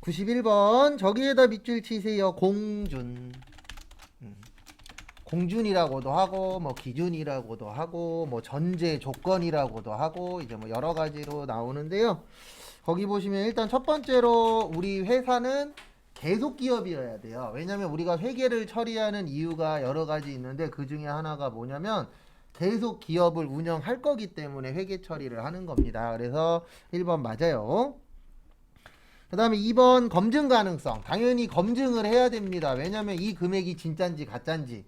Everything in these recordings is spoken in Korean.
91번 저기에다 밑줄 치세요. 공준. 공준이라고도 하고 뭐 기준이라고도 하고 뭐 전제 조건이라고도 하고 이제 뭐 여러 가지로 나오는데요. 거기 보시면 일단 첫 번째로 우리 회사는 계속 기업이어야 돼요. 왜냐면 우리가 회계를 처리하는 이유가 여러 가지 있는데 그 중에 하나가 뭐냐면 계속 기업을 운영할 거기 때문에 회계 처리를 하는 겁니다. 그래서 1번 맞아요. 그 다음에 2번 검증 가능성. 당연히 검증을 해야 됩니다. 왜냐면 이 금액이 진짠지 가짠지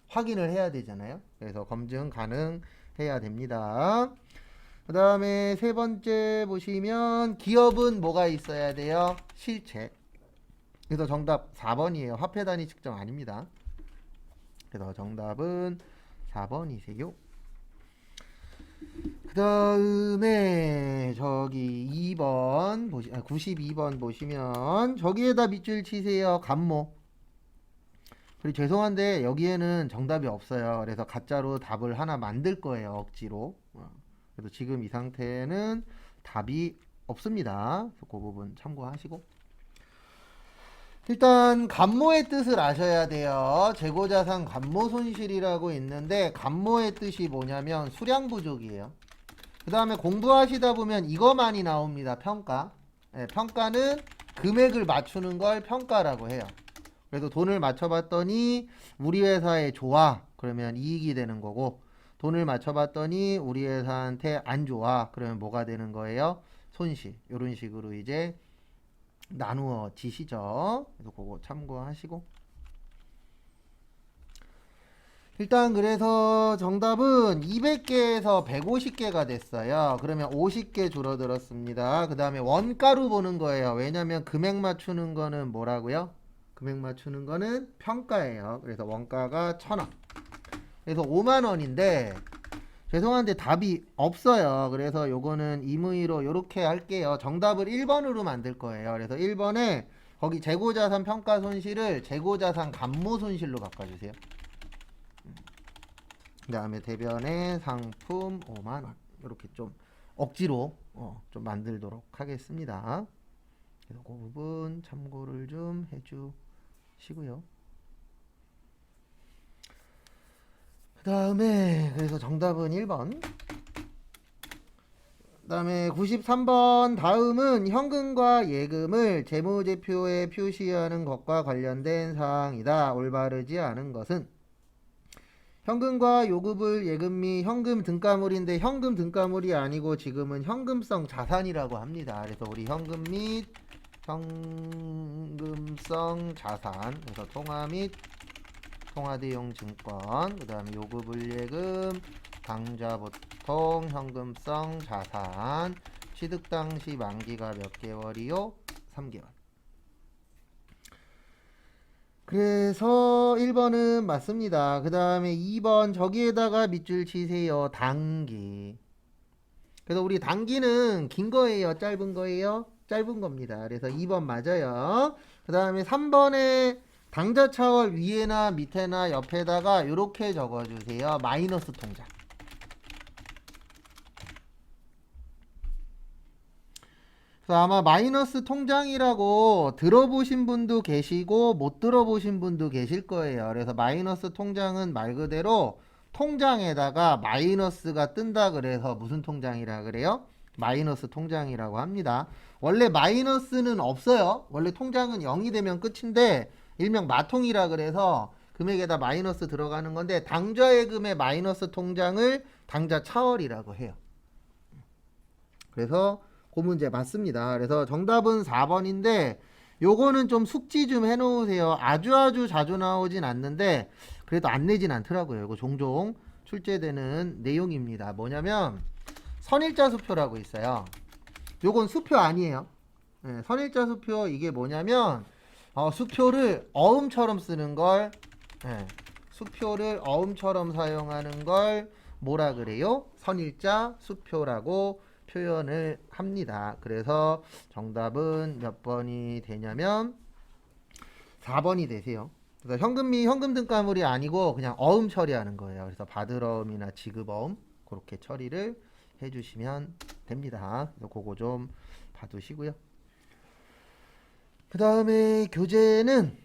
확인을 해야 되잖아요. 그래서 검증 가능해야 됩니다. 그 다음에 세 번째 보시면 기업은 뭐가 있어야 돼요? 실체. 그래서 정답 4번이에요. 화폐 단위 측정 아닙니다. 그래서 정답은 4번이세요. 그 다음에 저기 2번 92번 보시면 저기에다 밑줄 치세요. 감모. 그리고 죄송한데 여기에는 정답이 없어요. 그래서 가짜로 답을 하나 만들 거예요. 억지로. 그래서 지금 이 상태는 답이 없습니다. 그래서 그 부분 참고하시고. 일단 감모의 뜻을 아셔야 돼요. 재고자산 감모 손실이라고 있는데 감모의 뜻이 뭐냐면 수량 부족이에요. 그 다음에 공부하시다 보면 이거 많이 나옵니다. 평가. 네, 평가는 금액을 맞추는 걸 평가라고 해요. 그래서 돈을 맞춰봤더니 우리 회사에 좋아. 그러면 이익이 되는 거고 돈을 맞춰봤더니 우리 회사한테 안 좋아. 그러면 뭐가 되는 거예요? 손실. 이런 식으로 이제 나누어지시죠. 그래서 그거 참고하시고. 일단 그래서 정답은 200개에서 150개가 됐어요. 그러면 50개 줄어들었습니다. 그 다음에 원가로 보는 거예요. 왜냐면 금액 맞추는 거는 뭐라고요? 금액 맞추는 거는 평가예요. 그래서 원가가 1000원. 그래서 5만원인데 죄송한데 답이 없어요. 그래서 요거는 임의로 요렇게 할게요. 정답을 1번으로 만들 거예요. 그래서 1번에 거기 재고자산 평가 손실을 재고자산 감모 손실로 바꿔주세요. 그 다음에 대변에 상품 5만원 이렇게 좀 억지로 좀 만들도록 하겠습니다. 그래서 그 부분 참고를 좀 해주시고요. 그 다음에 그래서 정답은 1번. 그 다음에 93번 다음은 현금과 예금을 재무제표에 표시하는 것과 관련된 사항이다. 올바르지 않은 것은 현금과 요금을 예금 및 현금 등가물인데 현금 등가물이 아니고 지금은 현금성 자산이라고 합니다. 그래서 우리 현금 및 현금성 자산 그래서 통화 및 통화대용 증권 그 다음에 요금을 예금 당좌 보통 현금성 자산 취득 당시 만기가 몇 개월이요? 3개월. 그래서 1번은 맞습니다. 그 다음에 2번 저기에다가 밑줄 치세요. 단기. 그래서 우리 단기는 긴 거예요? 짧은 거예요? 짧은 겁니다. 그래서 2번 맞아요. 그 다음에 3번에 당좌 차월 위에나 밑에나 옆에다가 이렇게 적어주세요. 마이너스 통장. 그래서 아마 마이너스 통장이라고 들어보신 분도 계시고 못 들어보신 분도 계실 거예요. 그래서 마이너스 통장은 말 그대로 통장에다가 마이너스가 뜬다 그래서 무슨 통장이라 그래요? 마이너스 통장이라고 합니다. 원래 마이너스는 없어요. 원래 통장은 0이 되면 끝인데 일명 마통이라 그래서 금액에다 마이너스 들어가는 건데 당좌예금의 마이너스 통장을 당좌 차월이라고 해요. 그래서 그 문제 맞습니다. 그래서 정답은 4번인데 요거는 좀 숙지 좀 해놓으세요. 아주 자주 나오진 않는데 그래도 안 내진 않더라고요. 이거 종종 출제되는 내용입니다. 뭐냐면 선일자 수표라고 있어요. 요건 수표 아니에요. 네, 선일자 수표 이게 뭐냐면 수표를 어음처럼 쓰는 걸 수표를 어음처럼 사용하는 걸 뭐라 그래요? 선일자 수표라고 표현을 합니다. 그래서 정답은 몇 번이 되냐면 4번이 되세요. 그래서 현금 및 현금 등가물이 아니고 그냥 어음 처리하는 거예요. 그래서 받을어음이나 지급어음 그렇게 처리를 해주시면 됩니다. 그래서 그거 좀 봐두시고요. 그 다음에 교재는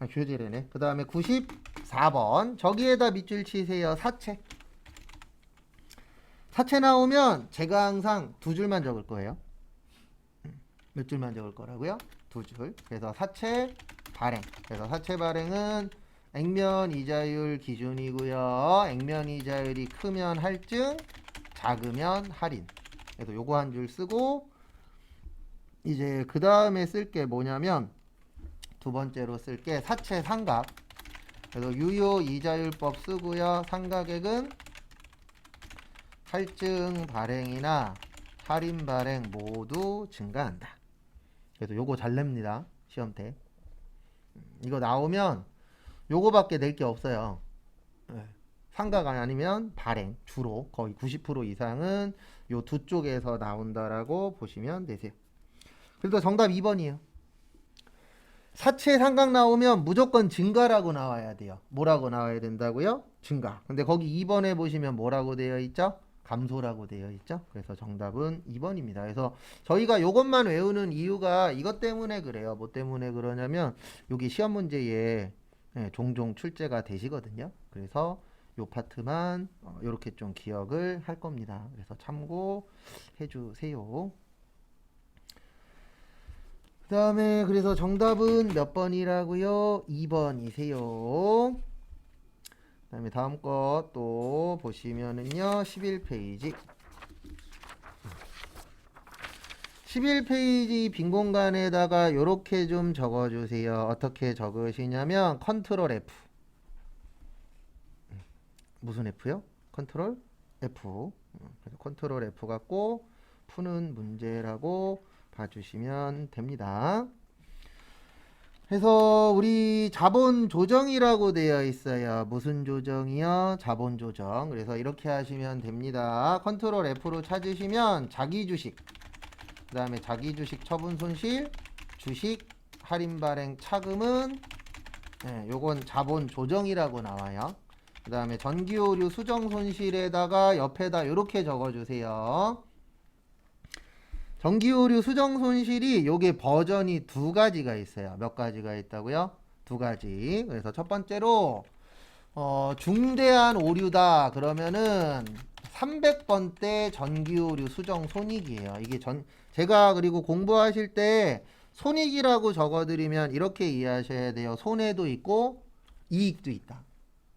교재래네. 그 다음에 94번 저기에다 밑줄 치세요. 사체. 사체 나오면 제가 항상 두 줄만 적을 거예요. 몇 줄만 적을 거라고요? 두 줄. 그래서 사체 발행. 그래서 사체 발행은 액면 이자율 기준이고요. 액면 이자율이 크면 할증, 작으면 할인. 그래서 요거 한 줄 쓰고 이제 그 다음에 쓸 게 뭐냐면 두 번째로 쓸 게 사채 상각. 그래서 유효 이자율법 쓰고요. 상각액은 할증 발행이나 할인 발행 모두 증가한다. 그래서 요거 잘 냅니다. 시험 때. 이거 나오면 요거밖에 낼 게 없어요. 상각 아니면 발행. 주로 거의 90% 이상은 요 두 쪽에서 나온다라고 보시면 되세요. 그래서 정답 2번이에요. 사채 상각 나오면 무조건 증가라고 나와야 돼요. 뭐라고 나와야 된다고요? 증가. 근데 거기 2번에 보시면 뭐라고 되어 있죠? 감소라고 되어 있죠. 그래서 정답은 2번입니다. 그래서 저희가 요것만 외우는 이유가 이것 때문에 그래요. 뭐 때문에 그러냐면 여기 시험 문제에 종종 출제가 되시거든요. 그래서 요 파트만 이렇게 좀 기억을 할 겁니다. 그래서 참고해 주세요. 그 다음에 그래서 정답은 몇 번이라고요? 2번이세요. 그 다음에 다음 거 또 보시면은요 11페이지 11페이지 빈 공간에다가 요렇게 좀 적어주세요. 어떻게 적으시냐면 컨트롤 F. 무슨 F요? 컨트롤 F. 그래서 컨트롤 F 갖고 푸는 문제라고 봐주시면 됩니다. 그래서 우리 자본 조정이라고 되어 있어요. 무슨 조정이요? 자본 조정. 그래서 이렇게 하시면 됩니다. 컨트롤 F로 찾으시면 자기 주식, 그 다음에 자기 주식 처분 손실, 주식 할인 발행 차금은 요건 자본 조정이라고 나와요. 그 다음에 전기 오류 수정 손실에다가 옆에다 이렇게 적어주세요. 전기 오류 수정 손실이 요게 버전이 두 가지가 있어요. 몇 가지가 있다고요? 두 가지. 그래서 첫 번째로 중대한 오류다 그러면은 300번대 전기 오류 수정 손익이에요. 이게 제가 그리고 공부하실 때 손익이라고 적어드리면 이렇게 이해하셔야 돼요. 손해도 있고 이익도 있다.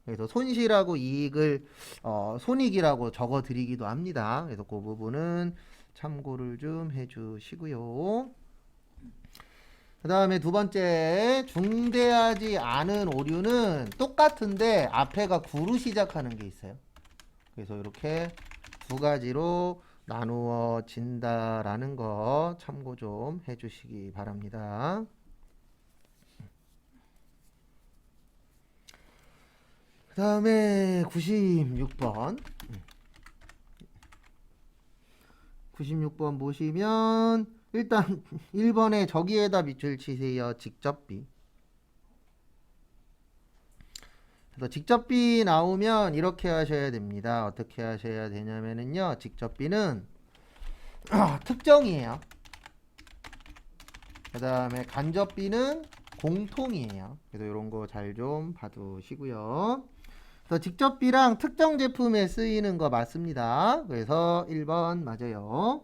그래서 손실하고 이익을 손익이라고 적어드리기도 합니다. 그래서 그 부분은 참고를 좀 해주시고요. 그 다음에 두 번째 중대하지 않은 오류는 똑같은데 앞에가 구로 시작하는 게 있어요. 그래서 이렇게 두 가지로 나누어진다라는 거 참고 좀 해주시기 바랍니다. 그 다음에 96번 96번 보시면 일단 1번에 저기에다 밑줄 치세요. 직접비. 그래서 직접비 나오면 이렇게 하셔야 됩니다. 어떻게 하셔야 되냐면은요. 직접비는 특정이에요. 그 다음에 간접비는 공통이에요. 그래서 이런 거 잘 좀 봐두시고요. 그래서 직접비랑 특정 제품에 쓰이는 거 맞습니다. 그래서 1번 맞아요.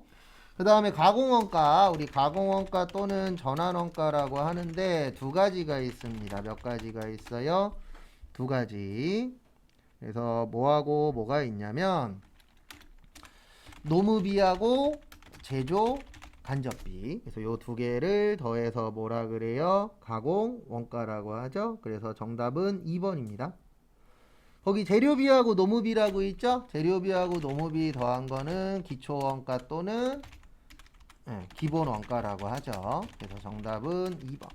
그 다음에 가공원가, 우리 가공원가 또는 전환원가라고 하는데 두 가지가 있습니다. 몇 가지가 있어요? 두 가지. 그래서 뭐하고 뭐가 있냐면 노무비하고 제조 간접비. 그래서 요 두 개를 더해서 뭐라 그래요? 가공원가라고 하죠. 그래서 정답은 2번입니다. 거기 재료비하고 노무비라고 있죠? 재료비하고 노무비 더한 거는 기초원가 또는 기본원가라고 하죠. 그래서 정답은 2번.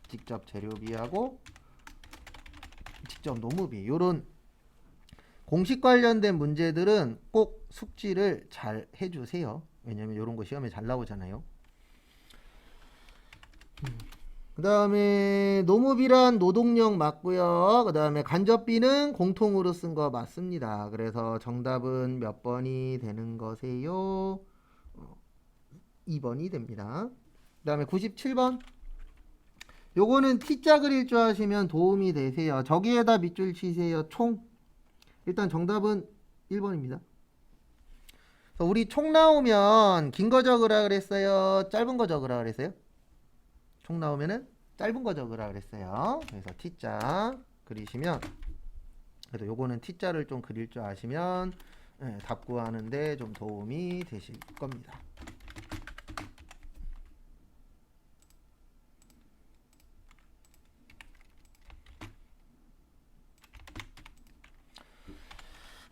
직접 재료비하고 직접 노무비. 요런 공식 관련된 문제들은 꼭 숙지를 잘 해주세요. 왜냐면 요런 거 시험에 잘 나오잖아요. 그 다음에 노무비란 노동력 맞고요. 그 다음에 간접비는 공통으로 쓴 거 맞습니다. 그래서 정답은 몇 번이 되는 거세요? 2번이 됩니다. 그 다음에 97번. 요거는 T자 그릴 줄 아시면 도움이 되세요. 저기에다 밑줄 치세요. 총. 일단 정답은 1번입니다. 우리 총 나오면 긴 거 적으라 그랬어요? 짧은 거 적으라 그랬어요? 총 나오면은 짧은 거 적으라 그랬어요. 그래서 T자 그리시면, 그래도 요거는 T자를 좀 그릴 줄 아시면 답 구하는데 좀 도움이 되실 겁니다.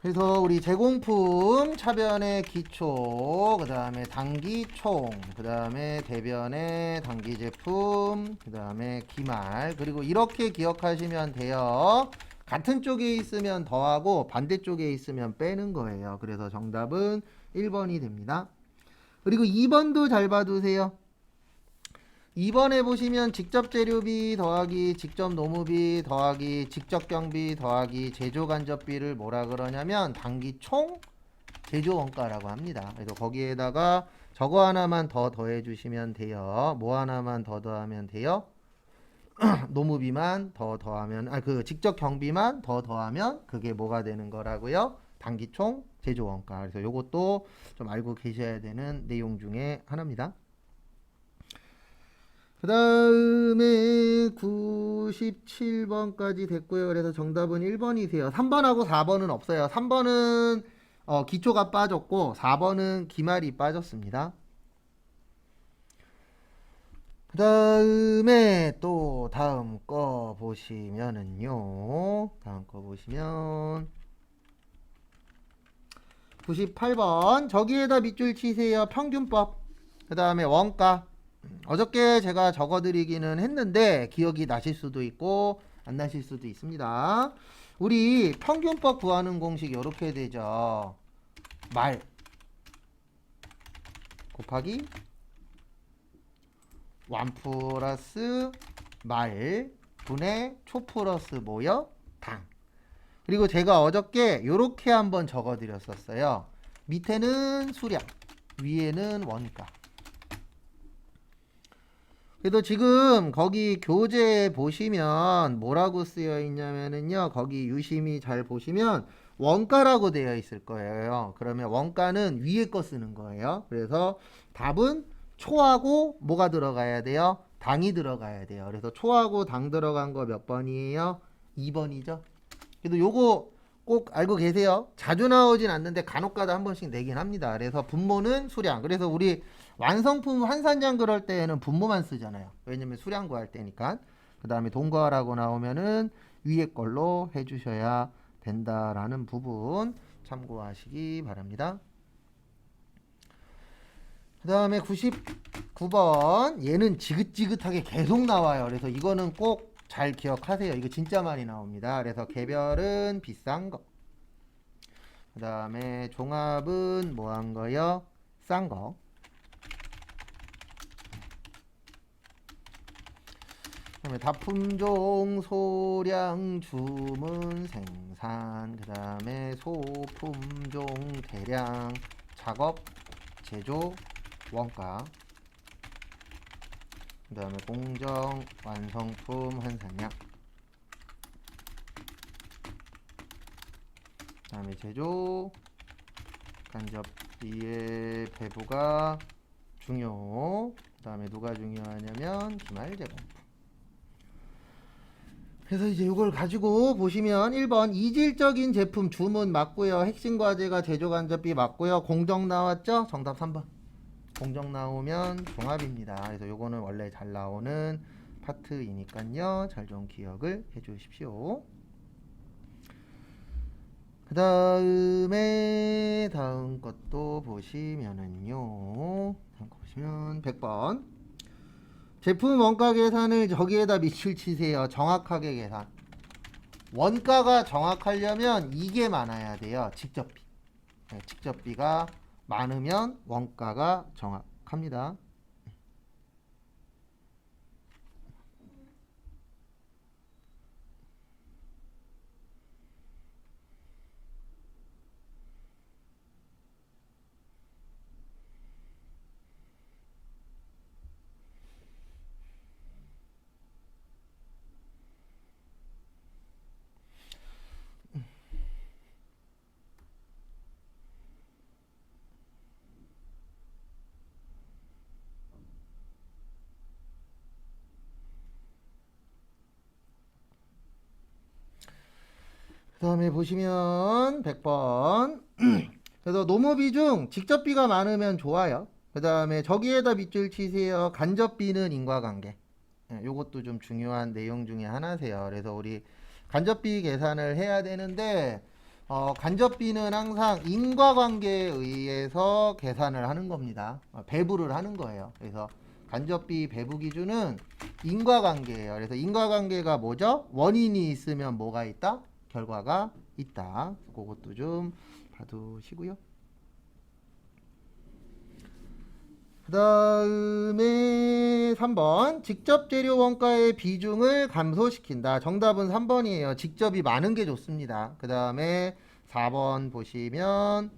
그래서 우리 제공품 차변의 기초, 그 다음에 당기총, 그 다음에 대변의 당기제품, 그 다음에 기말, 그리고 이렇게 기억하시면 돼요. 같은 쪽에 있으면 더하고 반대쪽에 있으면 빼는 거예요. 그래서 정답은 1번이 됩니다. 그리고 2번도 잘 봐두세요. 2번에 보시면 직접 재료비 더하기 직접 노무비 더하기 직접 경비 더하기 제조 간접비를 뭐라 그러냐면 당기총 제조 원가라고 합니다. 그래서 거기에다가 저거 하나만 더 더해 주시면 돼요. 뭐 하나만 더 더하면 돼요? 노무비만 더 더하면, 그 직접 경비만 더 더하면 그게 뭐가 되는 거라고요? 당기총 제조 원가. 그래서 요것도 좀 알고 계셔야 되는 내용 중에 하나입니다. 그 다음에 97번까지 됐고요. 그래서 정답은 1번이세요. 3번하고 4번은 없어요. 3번은 기초가 빠졌고 4번은 기말이 빠졌습니다. 그 다음에 또 다음 거 보시면은요. 다음 거 보시면 98번 저기에다 밑줄 치세요. 평균법. 그 다음에 원가. 어저께 제가 적어드리기는 했는데 기억이 나실 수도 있고 안 나실 수도 있습니다. 우리 평균법 구하는 공식 이렇게 되죠. 말 곱하기 완 플러스 말 분의 초 플러스 뭐요? 당. 그리고 제가 어저께 이렇게 한번 적어드렸었어요. 밑에는 수량, 위에는 원가. 그래도 지금 거기 교재 보시면 뭐라고 쓰여 있냐면은요, 거기 유심히 잘 보시면 원가라고 되어 있을 거예요. 그러면 원가는 위에 거 쓰는 거예요. 그래서 답은 초하고 뭐가 들어가야 돼요? 당이 들어가야 돼요. 그래서 초하고 당 들어간 거 몇 번이에요? 2번이죠. 그래도 요거 꼭 알고 계세요. 자주 나오진 않는데 간혹가다 한 번씩 내긴 합니다. 그래서 분모는 수량. 그래서 우리 완성품 환산장 그럴 때에는 분모만 쓰잖아요. 왜냐면 수량 구할 때니까. 그 다음에 동거하라고 나오면은 위에 걸로 해주셔야 된다라는 부분 참고하시기 바랍니다. 그 다음에 99번 얘는 지긋지긋하게 계속 나와요. 그래서 이거는 꼭 잘 기억하세요. 이거 진짜 많이 나옵니다. 그래서 개별은 비싼 거. 그 다음에 종합은 뭐 한 거요? 싼 거. 그 다음에 다품종, 소량, 주문, 생산. 그 다음에 소품종, 대량, 작업, 제조, 원가. 그 다음에 공정, 완성품, 환산량. 그 다음에 제조, 간접비의 배부가 중요. 그 다음에 누가 중요하냐면 기말제공품. 그래서 이제 이걸 가지고 보시면 1번 이질적인 제품 주문 맞고요. 핵심 과제가 제조 간접비 맞고요. 공정 나왔죠? 정답 3번. 공정 나오면 종합입니다. 그래서 요거는 원래 잘 나오는 파트이니까요. 잘 좀 기억을 해 주십시오. 그 다음에 다음 것도 보시면은요. 다음 거 보시면 100번. 제품 원가 계산을 저기에다 밑줄 치세요. 정확하게 계산. 원가가 정확하려면 이게 많아야 돼요. 직접비. 네, 직접비가 많으면 원가가 정확합니다. 그 다음에 보시면 100번. 그래서 노모비 중 직접비가 많으면 좋아요. 그 다음에 저기에다 밑줄 치세요. 간접비는 인과관계. 요것도 좀 중요한 내용 중에 하나세요. 그래서 우리 간접비 계산을 해야 되는데 간접비는 항상 인과관계에 의해서 계산을 하는 겁니다. 배분을 하는 거예요. 그래서 간접비 배분 기준은 인과관계예요. 그래서 인과관계가 뭐죠? 원인이 있으면 뭐가 있다? 결과가 있다. 그것도 좀 봐두시고요. 그 다음에 3번 직접 재료 원가의 비중을 감소시킨다. 정답은 3번이에요. 직접이 많은 게 좋습니다. 그 다음에 4번 보시면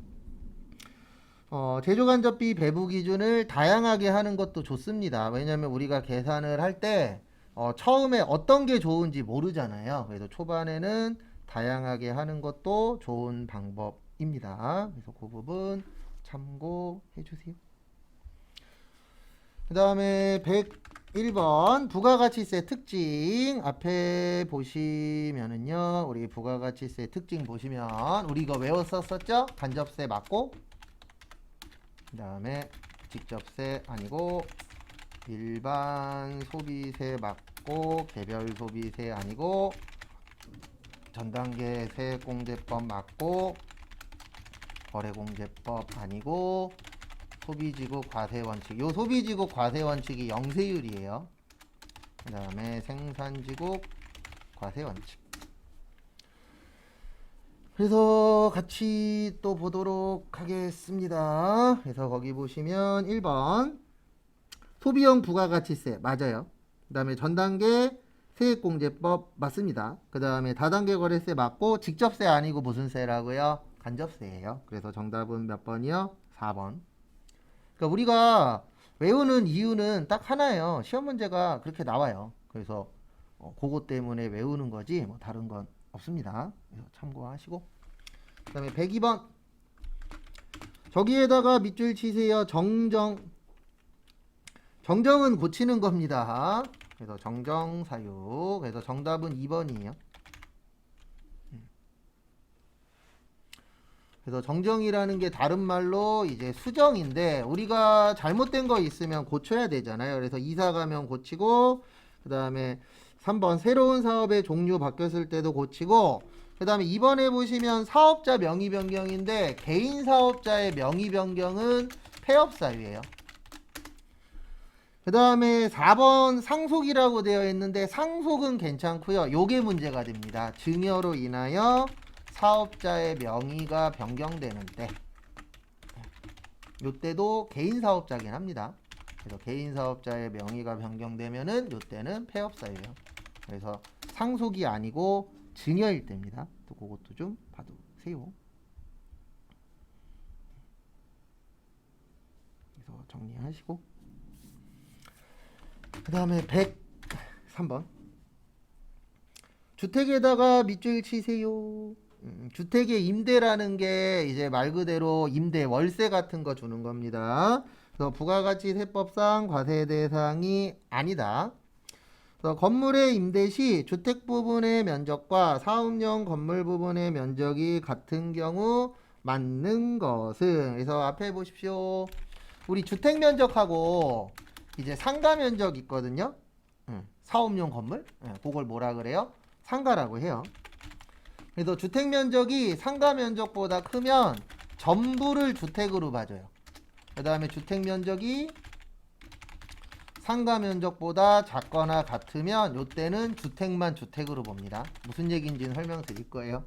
제조간접비 배분 기준을 다양하게 하는 것도 좋습니다. 왜냐하면 우리가 계산을 할 때 처음에 어떤 게 좋은지 모르잖아요. 그래서 초반에는 다양하게 하는 것도 좋은 방법입니다. 그래서 그 부분 참고해 주세요. 그 다음에 101번 부가가치세 특징 앞에 보시면은요, 우리 부가가치세 특징 보시면 우리 이거 외웠었죠? 간접세 맞고, 그 다음에 직접세 아니고, 일반 소비세 맞고, 개별 소비세 아니고, 전단계 세액공제법 맞고, 거래공제법 아니고, 소비지급 과세원칙. 요 소비지급 과세원칙이 영세율이에요. 그 다음에 생산지급 과세원칙. 그래서 같이 또 보도록 하겠습니다. 그래서 거기 보시면 1번 소비형 부가가치세 맞아요. 그 다음에 전단계 세액공제법 맞습니다. 그 다음에 다단계 거래세 맞고, 직접세 아니고 무슨 세라고요? 간접세예요. 그래서 정답은 몇 번이요? 4번. 그러니까 우리가 외우는 이유는 딱 하나예요. 시험 문제가 그렇게 나와요. 그래서 그것 때문에 외우는 거지 뭐 다른 건 없습니다. 그래서 참고하시고. 그 다음에 102번 저기에다가 밑줄 치세요. 정정은 고치는 겁니다. 그래서 정정사유. 그래서 정답은 2번이에요. 그래서 정정이라는 게 다른 말로 이제 수정인데, 우리가 잘못된 거 있으면 고쳐야 되잖아요. 그래서 이사 가면 고치고, 그 다음에 3번 새로운 사업의 종류 바뀌었을 때도 고치고, 그 다음에 2번에 보시면 사업자 명의 변경인데, 개인 사업자의 명의 변경은 폐업 사유예요. 그 다음에 4번 상속이라고 되어 있는데, 상속은 괜찮고요. 요게 문제가 됩니다. 증여로 인하여 사업자의 명의가 변경되는 때, 요때도 개인 사업자긴 합니다. 그래서 개인 사업자의 명의가 변경되면은 요때는 폐업 사유예요. 그래서 상속이 아니고 증여일 때입니다. 또 그것도 좀 봐두세요. 그래서 정리하시고, 그 다음에 103번 주택에다가 밑줄 치세요. 주택의 임대라는 게 이제 말 그대로 임대, 월세 같은 거 주는 겁니다. 그래서 부가가치세법상 과세 대상이 아니다. 그래서 건물의 임대 시 주택 부분의 면적과 사업용 건물 부분의 면적이 같은 경우 맞는 것은, 그래서 앞에 보십시오. 우리 주택 면적하고 이제 상가 면적 있거든요. 사업용 건물, 그걸 뭐라 그래요? 상가라고 해요. 그래서 주택 면적이 상가 면적보다 크면 전부를 주택으로 봐줘요. 그 다음에 주택 면적이 상가 면적보다 작거나 같으면 요때는 주택만 주택으로 봅니다. 무슨 얘기인지는 설명드릴 거예요.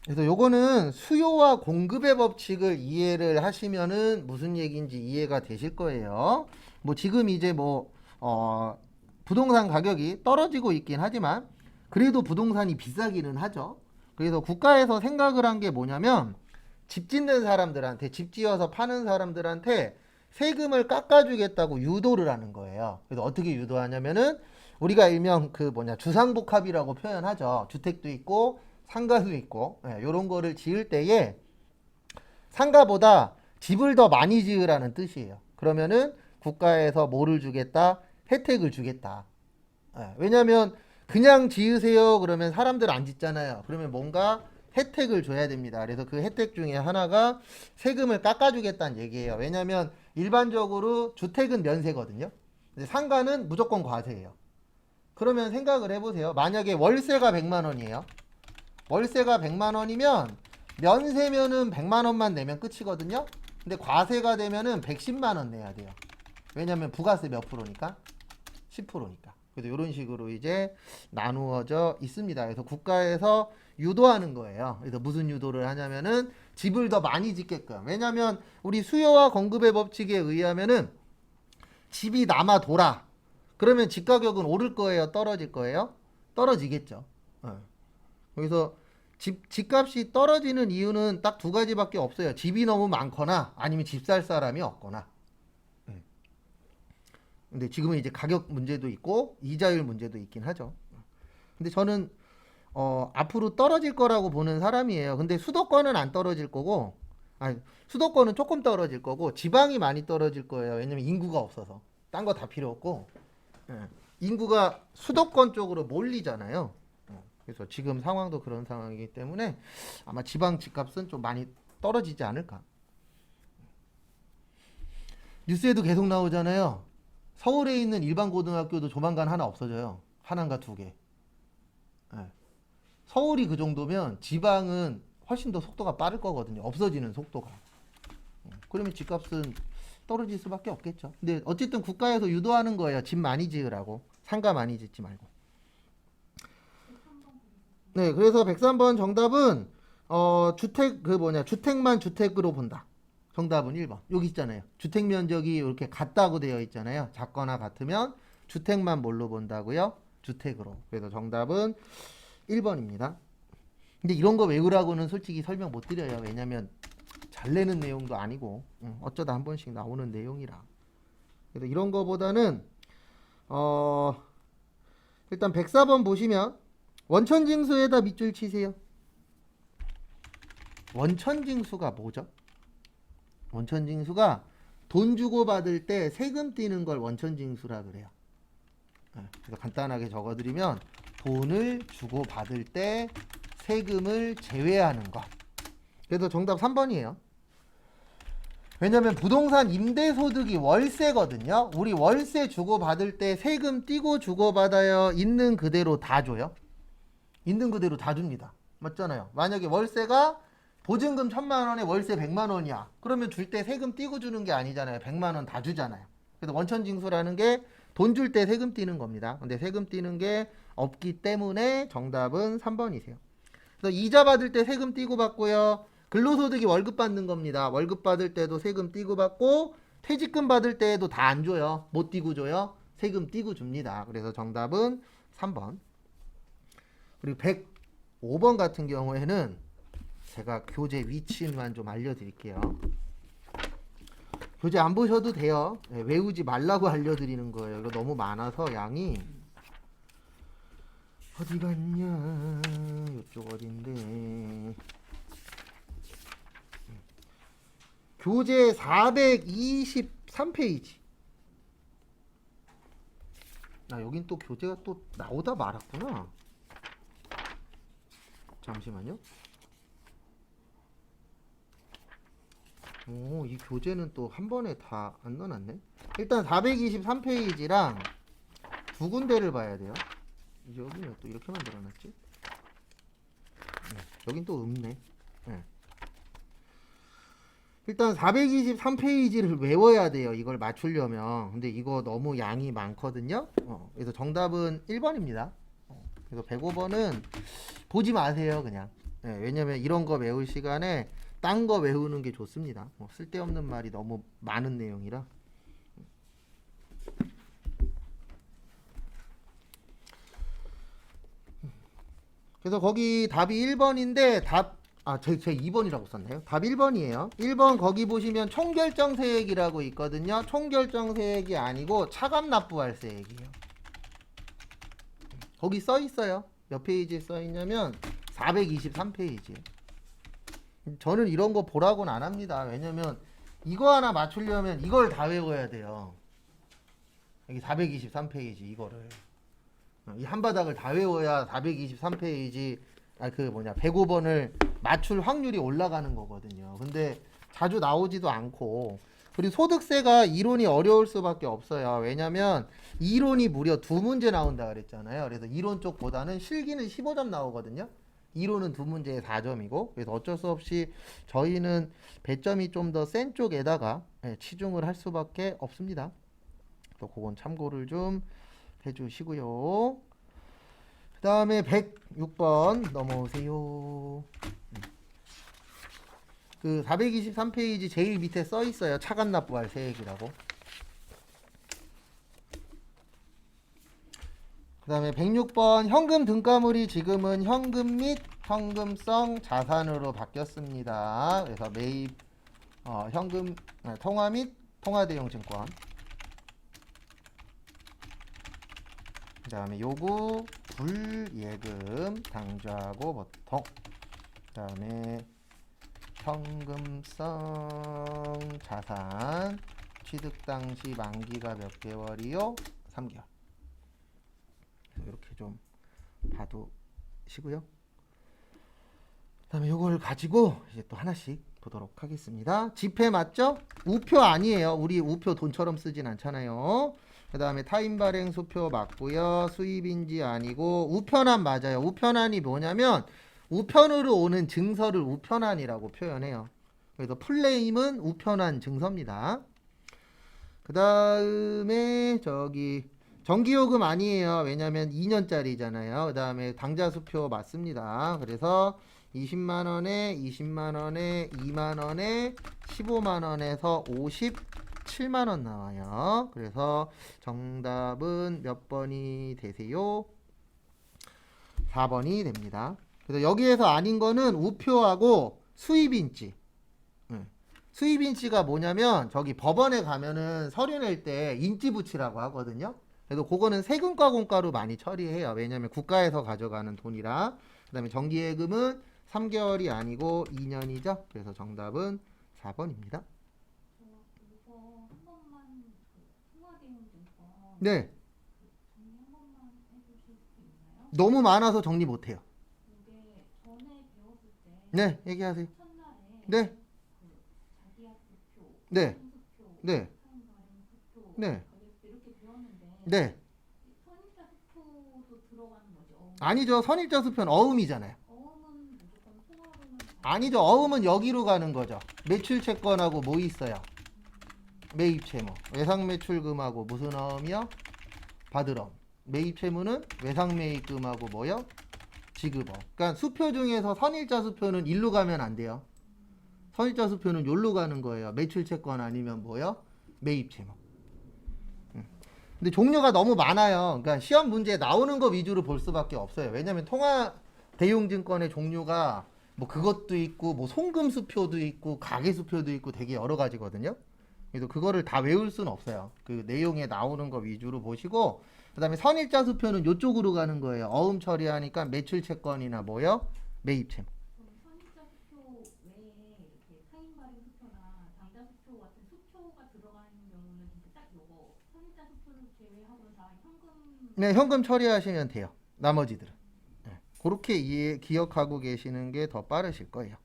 그래서 요거는 수요와 공급의 법칙을 이해를 하시면은 무슨 얘기인지 이해가 되실 거예요. 뭐 지금 이제 부동산 가격이 떨어지고 있긴 하지만 그래도 부동산이 비싸기는 하죠. 그래서 국가에서 생각을 한 게 뭐냐면, 집 짓는 사람들한테, 집 지어서 파는 사람들한테 세금을 깎아주겠다고 유도를 하는 거예요. 그래서 어떻게 유도하냐면은 우리가 일명 주상복합이라고 표현하죠. 주택도 있고 상가도 있고, 요런 거를 지을 때에 상가보다 집을 더 많이 지으라는 뜻이에요. 그러면은 국가에서 뭐를 주겠다? 혜택을 주겠다. 예, 왜냐하면 그냥 지으세요 그러면 사람들 안 짓잖아요. 그러면 뭔가 혜택을 줘야 됩니다. 그래서 그 혜택 중에 하나가 세금을 깎아주겠다는 얘기예요. 왜냐하면 일반적으로 주택은 면세거든요. 근데 상가는 무조건 과세예요. 그러면 생각을 해보세요. 만약에 월세가 100만 원이에요. 월세가 100만 원이면 면세면은 100만 원만 내면 끝이거든요. 근데 과세가 되면은 110만 원 내야 돼요. 왜냐면 부가세 몇 프로니까? 10%니까. 그래서 이런 식으로 이제 나누어져 있습니다. 그래서 국가에서 유도하는 거예요. 그래서 무슨 유도를 하냐면은 집을 더 많이 짓게끔. 왜냐면 우리 수요와 공급의 법칙에 의하면은 집이 남아 돌아. 그러면 집 가격은 오를 거예요? 떨어질 거예요? 떨어지겠죠. 그래서 집값이 떨어지는 이유는 딱 두 가지밖에 없어요. 집이 너무 많거나 아니면 집 살 사람이 없거나. 근데 지금은 이제 가격 문제도 있고 이자율 문제도 있긴 하죠. 근데 저는 앞으로 떨어질 거라고 보는 사람이에요. 근데 수도권은 안 떨어질 거고, 아니 수도권은 조금 떨어질 거고 지방이 많이 떨어질 거예요. 왜냐면 인구가 없어서 딴 거 다 필요 없고 인구가 수도권 쪽으로 몰리잖아요. 그래서 지금 상황도 그런 상황이기 때문에 아마 지방 집값은 좀 많이 떨어지지 않을까. 뉴스에도 계속 나오잖아요. 서울에 있는 일반 고등학교도 조만간 하나 없어져요. 하나인가 두 개. 서울이 그 정도면 지방은 훨씬 더 속도가 빠를 거거든요. 없어지는 속도가. 그러면 집값은 떨어질 수밖에 없겠죠. 근데 어쨌든 국가에서 유도하는 거예요. 집 많이 지으라고. 상가 많이 짓지 말고. 네, 그래서 103번 정답은 주택만 주택으로 본다. 정답은 1번. 여기 있잖아요. 주택 면적이 이렇게 같다고 되어 있잖아요. 작거나 같으면 주택만 뭘로 본다고요? 주택으로. 그래서 정답은 1번입니다. 근데 이런 거 외우라고는 솔직히 설명 못 드려요. 왜냐면 잘 내는 내용도 아니고 어쩌다 한 번씩 나오는 내용이라. 그래서 이런 거보다는 일단 104번 보시면 원천징수에다 밑줄 치세요. 원천징수가 뭐죠? 원천징수가 돈 주고 받을 때 세금 떼는 걸 원천징수라 그래요. 그래서 간단하게 적어드리면 돈을 주고 받을 때 세금을 제외하는 것. 그래서 정답 3번이에요. 왜냐면 부동산 임대소득이 월세거든요. 우리 월세 주고받을 때 세금 떼고 주고받아요? 있는 그대로 다 줘요? 있는 그대로 다 줍니다. 맞잖아요. 만약에 월세가 보증금 1,000만 원에 월세 100만 원이야. 그러면 줄 때 세금 떼고 주는 게 아니잖아요. 100만 원 다 주잖아요. 그래서 원천징수라는 게 돈 줄 때 세금 떼는 겁니다. 근데 세금 떼는 게 없기 때문에 정답은 3번이세요. 그래서 이자 받을 때 세금 떼고 받고요. 근로소득이 월급 받는 겁니다. 월급 받을 때도 세금 떼고 받고 퇴직금 받을 때에도 다 안 줘요. 못 떼고 줘요. 세금 떼고 줍니다. 그래서 정답은 3번. 그리고 105번 같은 경우에는 제가 교재 위치만 좀 알려드릴게요. 교재 안 보셔도 돼요. 네, 외우지 말라고 알려드리는 거예요. 이거 너무 많아서 양이. 어디 갔냐? 이쪽 어딘데? 교재 423페이지. 여긴 또 교재가 또 나오다 말았구나. 잠시만요. 이 교재는 또 한 번에 다 안 넣어놨네. 일단 423페이지랑 두 군데를 봐야 돼요. 여기는 또 이렇게 만들어놨지? 여긴 또 없네. 일단 423페이지를 외워야 돼요. 이걸 맞추려면. 근데 이거 너무 양이 많거든요. 그래서 정답은 1번입니다. 그래서 105번은 보지 마세요. 그냥. 왜냐면 이런 거 외울 시간에 딴 거 외우는 게 좋습니다. 쓸데없는 말이 너무 많은 내용이라. 그래서 거기 답이 1번인데 제 2번이라고 썼나요? 답 1번이에요. 1번 거기 보시면 총결정세액이라고 있거든요. 총결정세액이 아니고 차감납부할세액이에요. 거기 써 있어요. 몇 페이지에 써 있냐면 423페이지에. 저는 이런 거 보라고는 안 합니다. 왜냐면 이거 하나 맞추려면 이걸 다 외워야 돼요. 여기 423페이지 이거를 이 한 바닥을 다 외워야 423페이지 105번을 맞출 확률이 올라가는 거거든요. 근데 자주 나오지도 않고 그리고 소득세가 이론이 어려울 수밖에 없어요. 왜냐면 이론이 무려 2문제 나온다 그랬잖아요. 그래서 이론 쪽보다는 실기는 15점 나오거든요. 이론은 2문제에 4점이고 그래서 어쩔 수 없이 저희는 배점이 좀 더 센 쪽에다가 치중을 할 수밖에 없습니다. 또 그건 참고를 좀 해주시고요. 그 다음에 106번 넘어오세요. 그 423페이지 제일 밑에 써 있어요. 차감 납부할 세액이라고. 그 다음에 106번 현금 등가물이 지금은 현금 및 현금성 자산으로 바뀌었습니다. 그래서 매입 현금 통화 및 통화대용 증권. 그 다음에 요구 불예금 당좌고 보통. 그 다음에 현금성 자산 취득 당시 만기가 몇 개월이요? 3개월. 이렇게 좀 봐두시고요. 그 다음에 요걸 가지고 이제 또 하나씩 보도록 하겠습니다. 지폐 맞죠? 우표 아니에요. 우리 우표 돈처럼 쓰진 않잖아요. 그 다음에 타임 발행 수표 맞고요. 수입인지 아니고 우편안 맞아요. 우편안이 뭐냐면 우편으로 오는 증서를 우편안이라고 표현해요. 그래서 풀네임은 우편안 증서입니다. 그 다음에 저기 정기요금 아니에요. 왜냐면 2년짜리잖아요. 그 다음에 당좌수표 맞습니다. 그래서 20만원에 20만원에 2만원에 15만원에서 57만원 나와요. 그래서 정답은 몇 번이 되세요? 4번이 됩니다. 그래서 여기에서 아닌 거는 우표하고 수입인지. 수입인지가 뭐냐면 저기 법원에 가면은 서류 낼 때 인지 부치라고 하거든요. 그래서 그거는 세금과 공과로 많이 처리해요. 왜냐면 국가에서 가져가는 돈이라. 그 다음에 정기예금은 3개월이 아니고 2년이죠. 그래서 정답은 4번입니다. 이거 한 번만 통화대용 증권 네. 정리 한 번만 해주실 수 있나요? 너무 많아서 정리 못해요. 이게 전에 배웠을 때 네. 얘기하세요. 첫날에 네. 그 자기야 수표, 네. 수표, 네. 타임발행 수표, 네. 가격표 이렇게 배웠는데 네. 선입자 수표도 들어가는 거죠? 아니죠. 선입자 수표는 어음이잖아요. 어음은 무조건 통화로는 아니죠. 어음은 여기로 가는 거죠. 매출 채권하고 뭐 있어요? 매입 채무. 외상 매출금하고 무슨 어음이요? 받을 어음. 매입 채무는 외상 매입금하고 뭐요? 지급 어음. 그러니까 수표 중에서 선일자 수표는 일로 가면 안 돼요. 선일자 수표는 여기로 가는 거예요. 매출 채권 아니면 뭐요? 매입 채무. 근데 종류가 너무 많아요. 그러니까 시험 문제에 나오는 거 위주로 볼 수밖에 없어요. 왜냐면 통화 대용증권의 종류가 뭐 그것도 있고 뭐 송금 수표도 있고 가계 수표도 있고 되게 여러 가지거든요. 그래서 그거를 다 외울 수는 없어요. 그 내용에 나오는 거 위주로 보시고 그다음에 선일자 수표는 이쪽으로 가는 거예요. 어음 처리하니까 매출 채권이나 뭐요? 매입 채무. 그럼 선입자 수표 외에 이렇게 타임발행 수표나 당좌 수표 같은 수표가 들어가는 경우는 진짜 딱 요거 선입자 수표를 제외하고는 다 현금 네, 현금 처리하시면 돼요. 나머지들은. 네, 그렇게 기억하고 계시는 게 더 빠르실 거예요.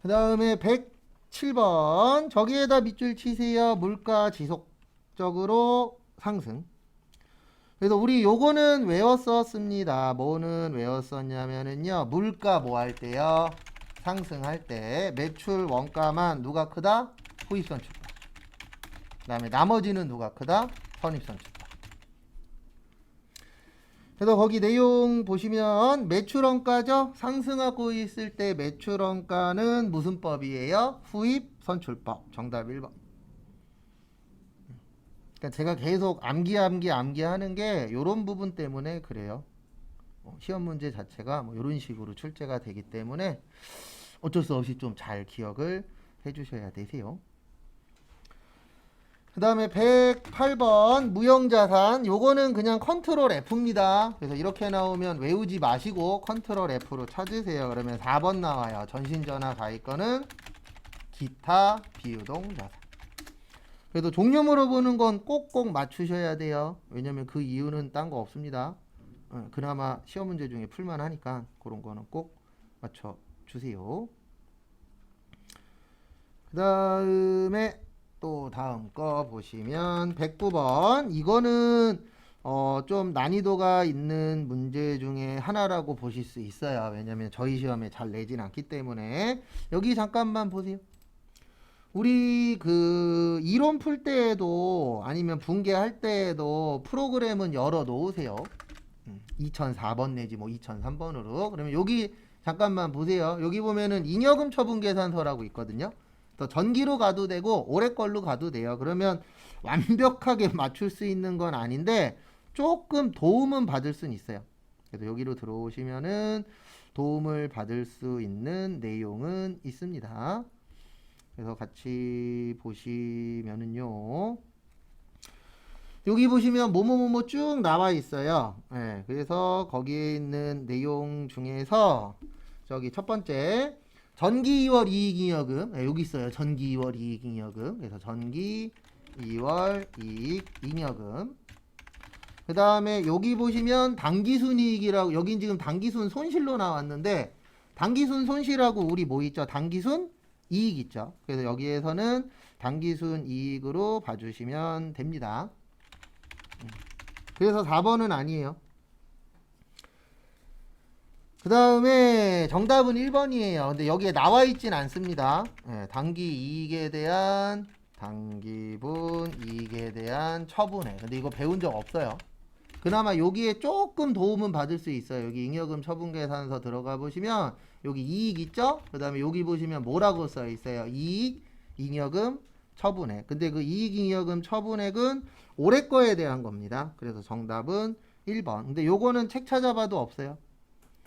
그 다음에 107번. 저기에다 밑줄 치세요. 물가 지속적으로 상승. 그래서 우리 요거는 외웠었습니다. 뭐는 외웠었냐면은요. 물가 뭐 할 때요? 상승할 때 매출 원가만 누가 크다? 후입선출가. 그 다음에 나머지는 누가 크다? 선입선출가. 그래서 거기 내용 보시면 매출원가죠? 상승하고 있을 때 매출원가는 무슨 법이에요? 후입선출법. 정답 1번. 그러니까 제가 계속 암기하는 게 이런 부분 때문에 그래요. 시험 문제 자체가 뭐 이런 식으로 출제가 되기 때문에 어쩔 수 없이 좀 잘 기억을 해주셔야 되세요. 그 다음에 108번 무형자산. 요거는 그냥 컨트롤 F입니다. 그래서 이렇게 나오면 외우지 마시고 컨트롤 F로 찾으세요. 그러면 4번 나와요. 전신전화 가입권은 기타 비유동 자산. 그래도 종류 물어보는 건 꼭꼭 맞추셔야 돼요. 왜냐면 그 이유는 딴 거 없습니다. 그나마 시험 문제 중에 풀만 하니까 그런 거는 꼭 맞춰 주세요. 그 다음에 또 다음 거 보시면 109번. 이거는 좀 난이도가 있는 문제 중에 하나라고 보실 수 있어요. 왜냐면 저희 시험에 잘 내진 않기 때문에. 여기 잠깐만 보세요. 우리 그 이론 풀 때에도 아니면 분계할 때에도 프로그램은 열어 놓으세요. 2004번 내지 뭐 2003번으로. 그러면 여기 잠깐만 보세요. 여기 보면은 잉여금 처분 계산서라고 있거든요. 또 전기로 가도 되고 올해 걸로 가도 돼요. 그러면 완벽하게 맞출 수 있는 건 아닌데 조금 도움은 받을 수는 있어요. 그래서 여기로 들어오시면은 도움을 받을 수 있는 내용은 있습니다. 그래서 같이 보시면은요. 여기 보시면 뭐뭐뭐뭐 쭉 나와 있어요. 예, 그래서 거기에 있는 내용 중에서 저기 첫 번째 전기 2월 이익잉여금. 예, 여기 있어요. 전기 2월 이익잉여금. 그래서 전기 2월 이익잉여금. 그 다음에 여기 보시면 당기순이익이라고, 여긴 지금 당기순 손실로 나왔는데 당기순 손실하고 우리 뭐 있죠? 당기순 이익 있죠. 그래서 여기에서는 당기순 이익으로 봐주시면 됩니다. 그래서 4번은 아니에요. 그 다음에 정답은 1번이에요. 근데 여기에 나와 있진 않습니다. 예, 당기분 이익에 대한 처분해. 근데 이거 배운 적 없어요. 그나마 여기에 조금 도움은 받을 수 있어요. 여기 잉여금 처분계산서 들어가 보시면 여기 이익 있죠? 그 다음에 여기 보시면 뭐라고 써 있어요? 이익, 잉여금, 처분액. 근데 그 이익, 잉여금, 처분액은 올해 거에 대한 겁니다. 그래서 정답은 1번. 근데 요거는 책 찾아봐도 없어요.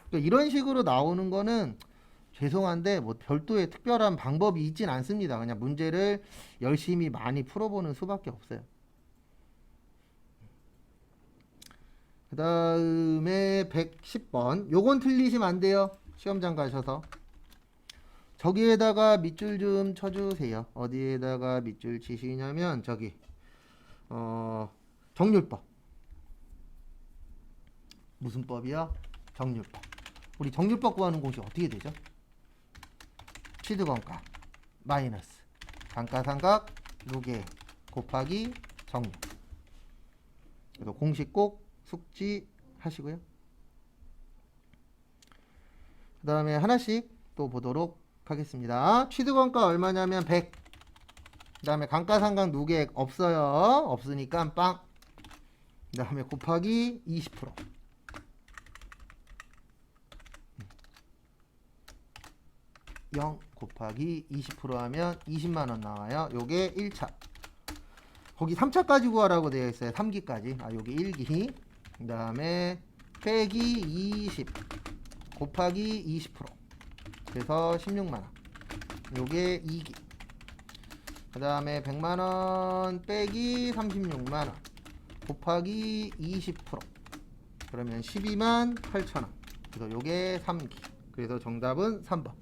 그러니까 이런 식으로 나오는 거는 죄송한데 뭐 별도의 특별한 방법이 있진 않습니다. 그냥 문제를 열심히 많이 풀어보는 수밖에 없어요. 그 다음에 110번. 요건 틀리시면 안 돼요. 시험장 가셔서. 저기에다가 밑줄 좀 쳐주세요. 어디에다가 밑줄 치시냐면 저기 정률법. 무슨 법이요? 정률법. 우리 정률법 구하는 공식 어떻게 되죠? 취득원가 마이너스 감가상각 누계 곱하기 정률. 그래서 공식 꼭 숙지하시고요. 그 다음에 하나씩 또 보도록 하겠습니다. 취득원가 얼마냐면 100. 그 다음에 감가상각 누계액 없어요. 없으니까 빵. 그 다음에 곱하기 20%. 0 곱하기 20% 하면 20만원 나와요. 요게 1차. 거기 3차까지 구하라고 되어 있어요. 3기까지. 여기 1기. 그 다음에 빼기 20 곱하기 20%. 그래서 16만원. 요게 2기. 그 다음에 100만원 빼기 36만원 곱하기 20%. 그러면 12만 8천원. 그래서 요게 3기. 그래서 정답은 3번.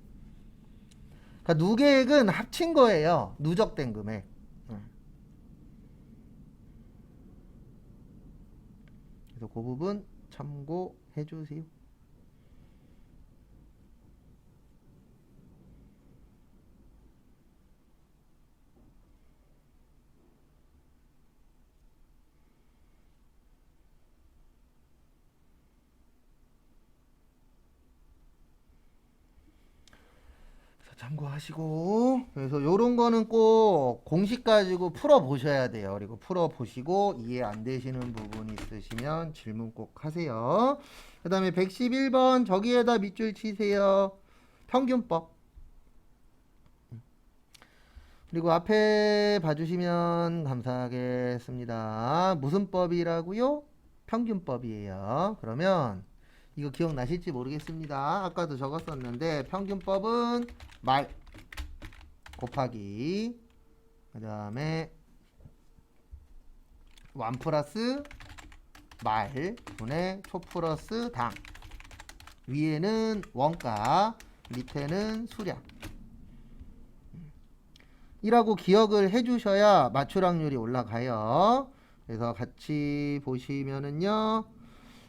그러니까 누계액은 합친 거예요. 누적된 금액. 그래서 그 부분 참고해 주세요. 참고하시고, 그래서 요런 거는 꼭 공식 가지고 풀어 보셔야 돼요. 그리고 풀어 보시고 이해 안 되시는 부분 있으시면 질문 꼭 하세요. 그 다음에 111번 저기에다 밑줄 치세요. 평균법. 그리고 앞에 봐주시면 감사하겠습니다. 무슨 법이라고요? 평균법이에요. 그러면 이거 기억나실지 모르겠습니다. 아까도 적었었는데 평균법은 말 곱하기 그 다음에 완 플러스 말 분의 초 플러스 당. 위에는 원가 밑에는 수량. 이라고 기억을 해주셔야 마출 확률이 올라가요. 그래서 같이 보시면은요,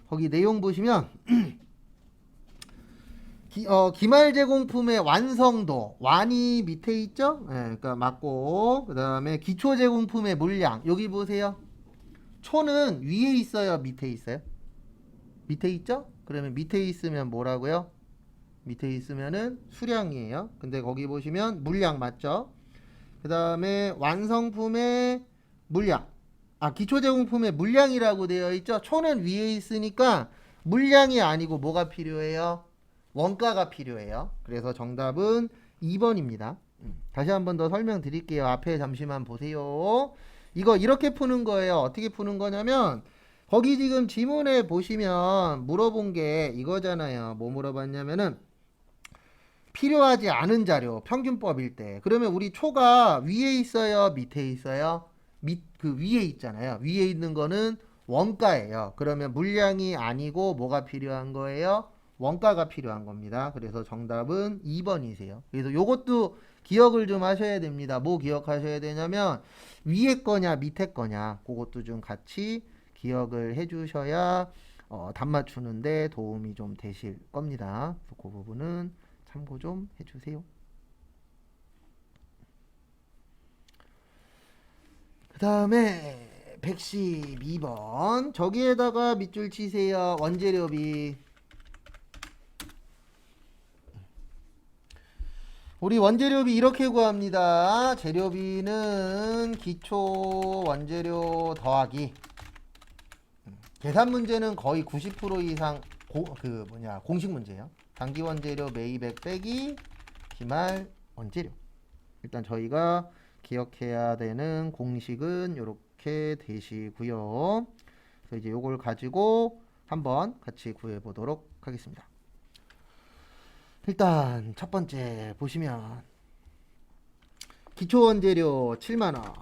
거기 내용 보시면 기말 제공품의 완성도, 완이 밑에 있죠? 예, 그러니까 맞고, 그 다음에 기초 제공품의 물량, 여기 보세요. 초는 위에 있어요, 밑에 있어요? 밑에 있죠? 그러면 밑에 있으면 뭐라고요? 밑에 있으면은 수량이에요. 근데 거기 보시면 물량 맞죠? 그 다음에 완성품의 물량, 기초 제공품의 물량이라고 되어 있죠? 초는 위에 있으니까 물량이 아니고 뭐가 필요해요? 원가가 필요해요. 그래서 정답은 2번입니다. 다시 한 번 더 설명드릴게요. 앞에 잠시만 보세요. 이거 이렇게 푸는 거예요. 어떻게 푸는 거냐면 거기 지금 지문에 보시면 물어본 게 이거잖아요. 뭐 물어봤냐면은 필요하지 않은 자료 평균법일 때, 그러면 우리 초가 위에 있어요, 밑에 있어요? 그 위에 있잖아요. 위에 있는 거는 원가예요. 그러면 물량이 아니고 뭐가 필요한 거예요? 원가가 필요한 겁니다. 그래서 정답은 2번이세요. 그래서 요것도 기억을 좀 하셔야 됩니다. 뭐 기억하셔야 되냐면 위에 거냐 밑에 거냐, 그것도 좀 같이 기억을 해주셔야 답 맞추는데 도움이 좀 되실 겁니다. 그래서 그 부분은 참고 좀 해주세요. 그 다음에 112번, 저기에다가 밑줄 치세요. 원재료비. 우리 원재료비 이렇게 구합니다. 재료비는 기초 원재료 더하기, 계산 문제는 거의 90% 이상 공식 문제예요. 단기 원재료 매입액 빼기 기말 원재료. 일단 저희가 기억해야 되는 공식은 이렇게 되시고요. 그래서 이제 요걸 가지고 한번 같이 구해 보도록 하겠습니다. 일단 첫 번째 보시면 기초 원재료 7만 원.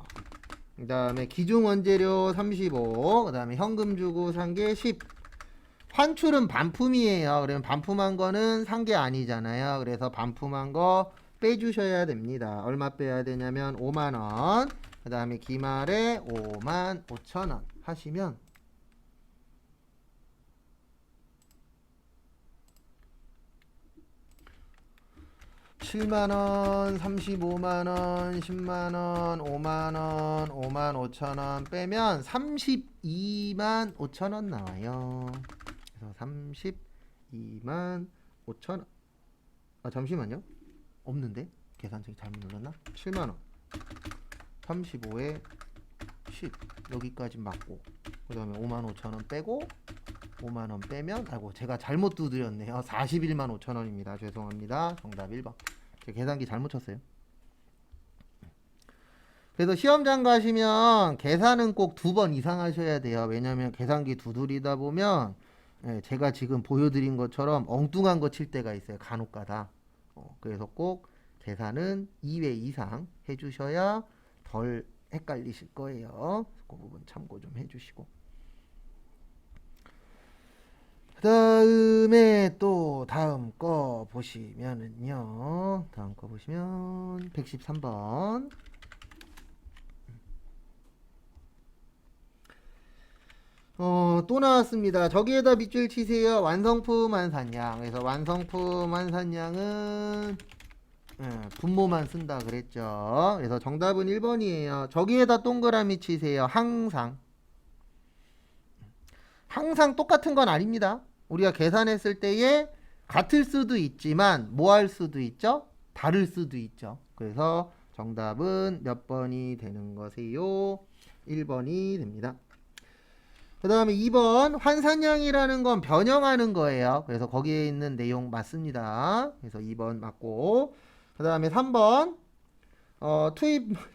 그 다음에 기중 원재료 35, 그 다음에 현금 주고 산 게 10. 환출은 반품이에요. 그러면 반품한 거는 산 게 아니잖아요. 그래서 반품한 거 빼주셔야 됩니다. 얼마 빼야 되냐면 5만원, 그 다음에 기말에 5만 5천원 하시면 (7만원) (35만원) (10만원) (5만원) (5만 5천원) 빼면 (32만 5천원) 나와요. 그래서 32만 5천원. 잠시만요. 없는데? 계산책이 잘못 눌렀나? 7만원 35에 10 여기까지 맞고, 그 다음에 5만 5천원 빼고 5만원 빼면, 제가 잘못 두드렸네요. 41만 5천원입니다. 죄송합니다. 정답 1번. 제가 계산기 잘못 쳤어요. 그래서 시험장 가시면 계산은 꼭 2번 이상 하셔야 돼요. 왜냐면 계산기 두드리다 보면 제가 지금 보여드린 것처럼 엉뚱한 거 칠 때가 있어요. 간혹가다. 그래서 꼭 계산은 2회 이상 해주셔야 덜 헷갈리실 거예요. 그 부분 참고 좀 해주시고, 그 다음에 또 다음 거 보시면은요, 다음 거 보시면 113번. 또 나왔습니다. 저기에다 밑줄 치세요. 완성품 환산량. 그래서 완성품 환산량은 분모만 쓴다 그랬죠. 그래서 정답은 1번이에요. 저기에다 동그라미 치세요. 항상 똑같은 건 아닙니다. 우리가 계산했을 때에 같을 수도 있지만 뭐 할 수도 있죠? 다를 수도 있죠. 그래서 정답은 몇 번이 되는 거세요? 1번이 됩니다. 그 다음에 2번, 환산량이라는 건 변형하는 거예요. 그래서 거기에 있는 내용 맞습니다. 그래서 2번 맞고, 그 다음에 3번,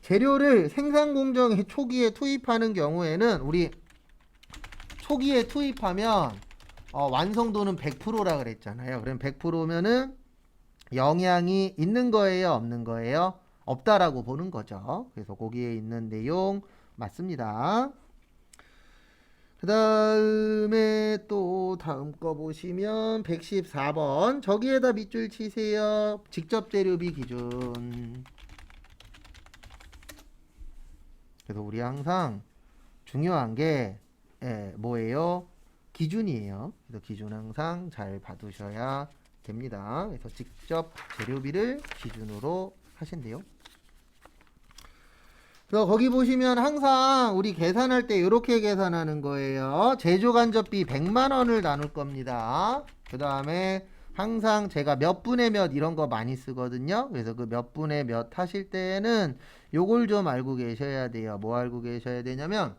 재료를 생산 공정의 초기에 투입하는 경우에는 우리 초기에 투입하면 완성도는 100%라 그랬잖아요. 그럼 100%면은 영향이 있는 거예요, 없는 거예요? 없다라고 보는 거죠. 그래서 거기에 있는 내용 맞습니다. 그 다음에 또 다음 거 보시면 114번, 저기에다 밑줄 치세요. 직접 재료비 기준. 그래서 우리 항상 중요한 게 뭐예요? 기준이에요. 그래서 기준 항상 잘 봐두셔야 됩니다. 그래서 직접 재료비를 기준으로 하신대요. 그래서 거기 보시면 항상 우리 계산할 때 이렇게 계산하는 거예요. 제조간접비 100만 원을 나눌 겁니다. 그 다음에 항상 제가 몇 분의 몇 이런 거 많이 쓰거든요. 그래서 그 몇 분의 몇 하실 때는 요걸 좀 알고 계셔야 돼요. 뭐 알고 계셔야 되냐면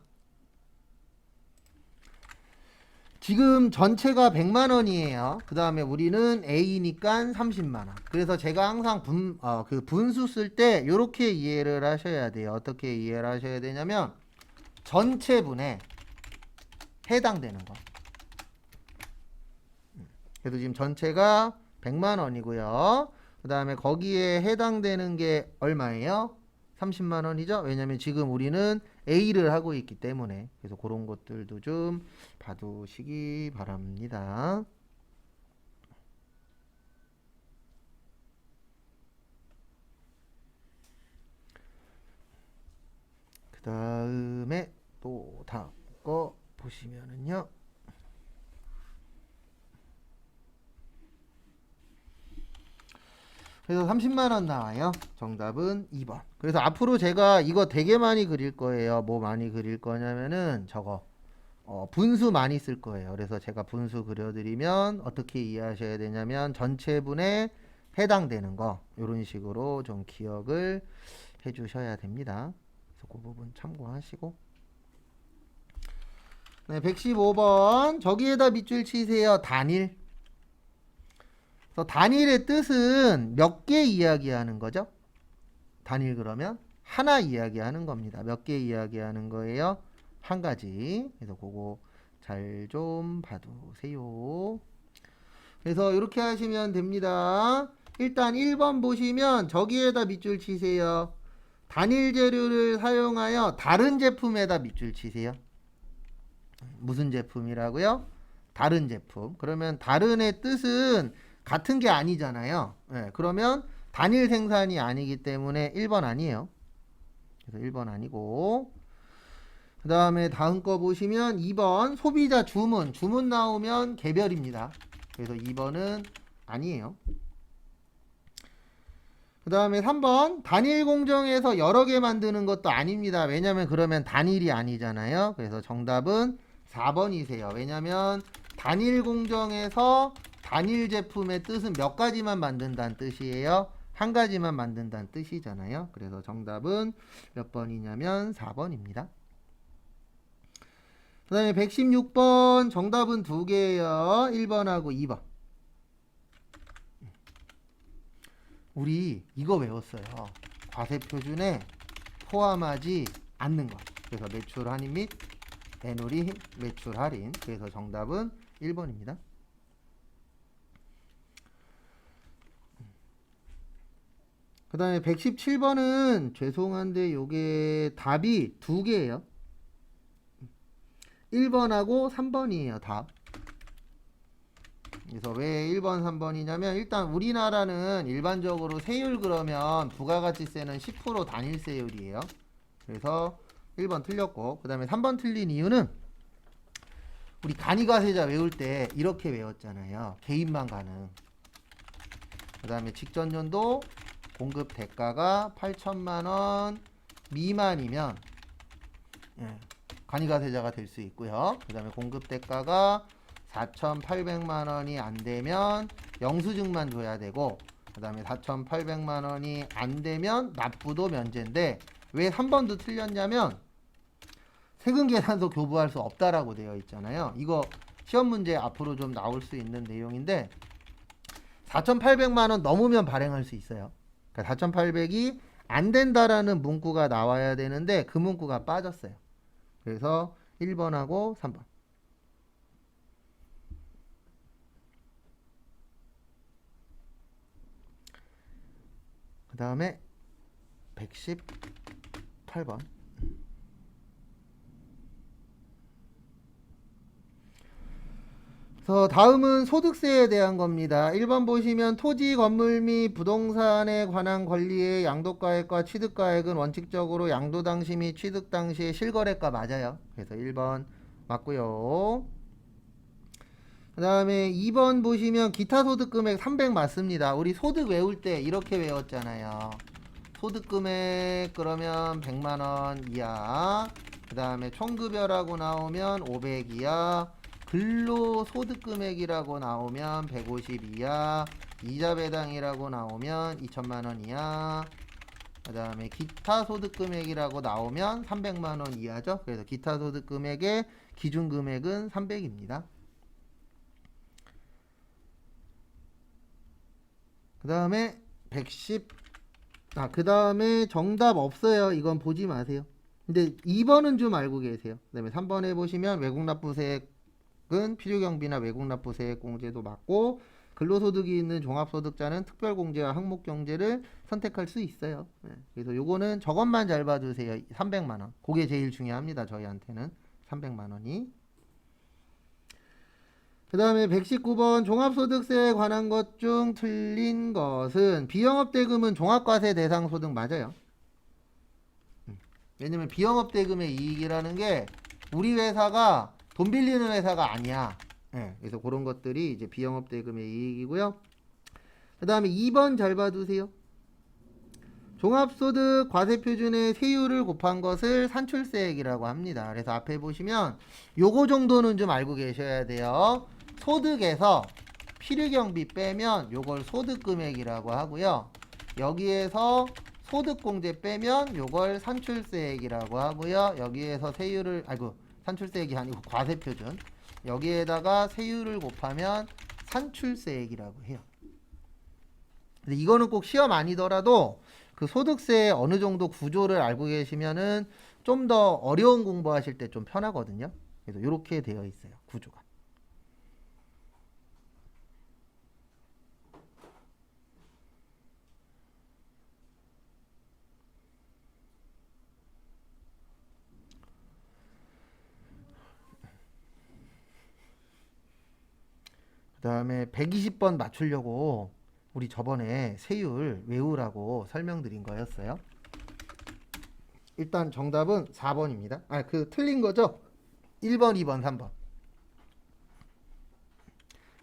지금 전체가 100만 원이에요. 그 다음에 우리는 A니까 30만 원. 그래서 제가 항상 그 분수 쓸 때 이렇게 이해를 하셔야 돼요. 어떻게 이해를 하셔야 되냐면 전체분에 해당되는 거. 그래서 지금 전체가 100만 원이고요. 그 다음에 거기에 해당되는 게 얼마예요? 30만 원이죠. 왜냐면 지금 우리는 A를 하고 있기 때문에. 그래서 그런 것들도 좀 봐두시기 바랍니다. 그 다음에 또 다음 거 보시면은요. 그래서 30만 원 나와요. 정답은 2번. 그래서 앞으로 제가 이거 되게 많이 그릴 거예요. 뭐 많이 그릴 거냐면은 저거 분수 많이 쓸 거예요. 그래서 제가 분수 그려드리면 어떻게 이해하셔야 되냐면 전체분에 해당되는 거 이런 식으로 좀 기억을 해주셔야 됩니다. 그래서 그 부분 참고하시고. 네, 115번 저기에다 밑줄 치세요. 단일. 그래서 단일의 뜻은 몇 개 이야기하는 거죠? 단일 그러면 하나 이야기하는 겁니다. 몇 개 이야기하는 거예요? 한 가지. 그래서 그거 잘 좀 봐두세요. 그래서 이렇게 하시면 됩니다. 일단 1번 보시면 저기에다 밑줄 치세요. 단일 재료를 사용하여 다른 제품에다 밑줄 치세요. 무슨 제품이라고요? 다른 제품. 그러면 다른의 뜻은 같은 게 아니잖아요. 네, 그러면 단일 생산이 아니기 때문에 1번 아니에요. 그래서 1번 아니고. 그 다음에 다음 거 보시면 2번 소비자 주문. 주문 나오면 개별입니다. 그래서 2번은 아니에요. 그 다음에 3번 단일 공정에서 여러 개 만드는 것도 아닙니다. 왜냐면 그러면 단일이 아니잖아요. 그래서 정답은 4번이세요. 왜냐면 단일 공정에서 단일 제품의 뜻은 몇 가지만 만든다는 뜻이에요. 한 가지만 만든다는 뜻이잖아요. 그래서 정답은 몇 번이냐면 4번입니다. 그 다음에 116번 정답은 두 개예요. 1번하고 2번. 우리 이거 외웠어요. 과세표준에 포함하지 않는 것. 그래서 매출 할인 및 애누리 매출 할인. 그래서 정답은 1번입니다. 그 다음에 117번은 죄송한데 요게 답이 두 개예요. 1번하고 3번이에요. 답. 그래서 왜 1번, 3번이냐면 일단 우리나라는 일반적으로 세율 그러면 부가가치세는 10% 단일세율이에요. 그래서 1번 틀렸고 그 다음에 3번 틀린 이유는 우리 간이가세자 외울 때 이렇게 외웠잖아요. 개인만 가능. 그 다음에 직전 연도 공급 대가가 8천만 원 미만이면 간이가세자가 될 수 있고요. 그 다음에 공급 대가가 4,800만 원이 안 되면 영수증만 줘야 되고 그 다음에 4,800만 원이 안 되면 납부도 면제인데 왜 3번도 틀렸냐면 세금계산서 교부할 수 없다라고 되어 있잖아요. 이거 시험 문제 앞으로 좀 나올 수 있는 내용인데 4,800만 원 넘으면 발행할 수 있어요. 그러니까 4,800이 안 된다라는 문구가 나와야 되는데 그 문구가 빠졌어요. 그래서 1번하고 3번. 그 다음에 118번. 그래서 다음은 소득세에 대한 겁니다. 1번 보시면 토지, 건물 및 부동산에 관한 권리의 양도가액과 취득가액은 원칙적으로 양도 당시 및 취득 당시의 실거래가 맞아요. 그래서 1번 맞고요. 그 다음에 2번 보시면 기타 소득금액 300 맞습니다. 우리 소득 외울 때 이렇게 외웠잖아요. 소득금액 그러면 100만원 이하, 그 다음에 총급여라고 나오면 500 이하, 근로소득금액이라고 나오면 150 이하, 이자 배당이라고 나오면 2천만원 이하, 그 다음에 기타 소득금액이라고 나오면 300만원 이하죠. 그래서 기타 소득금액의 기준금액은 300입니다. 그 다음에 110, 그 다음에 정답 없어요. 이건 보지 마세요. 근데 2번은 좀 알고 계세요. 그 다음에 3번에 보시면 외국납부세액은 필요경비나 외국납부세액 공제도 맞고, 근로소득이 있는 종합소득자는 특별공제와 항목경제를 선택할 수 있어요. 그래서 요거는 저것만 잘 봐주세요. 300만원. 그게 제일 중요합니다. 저희한테는 300만원이. 그 다음에 119번 종합소득세에 관한 것 중 틀린 것은, 비영업대금은 종합과세 대상 소득 맞아요. 왜냐면 비영업대금의 이익이라는 게 우리 회사가 돈 빌리는 회사가 아니야. 그래서 그런 것들이 이제 비영업대금의 이익이고요. 그 다음에 2번 잘 봐두세요. 종합소득 과세표준의 세율을 곱한 것을 산출세액이라고 합니다. 그래서 앞에 보시면 요거 정도는 좀 알고 계셔야 돼요. 소득에서 필요경비 빼면 요걸 소득금액이라고 하고요. 여기에서 소득공제 빼면 요걸 산출세액이라고 하고요. 여기에서 세율을, 산출세액이 아니고 과세표준, 여기에다가 세율을 곱하면 산출세액이라고 해요. 근데 이거는 꼭 시험 아니더라도 그 소득세의 어느 정도 구조를 알고 계시면은 좀 더 어려운 공부하실 때 좀 편하거든요. 그래서 이렇게 되어 있어요, 구조가. 그 다음에 120번 맞추려고 우리 저번에 세율 외우라고 설명드린 거였어요. 일단 정답은 4번입니다. 틀린 거죠? 1번, 2번, 3번.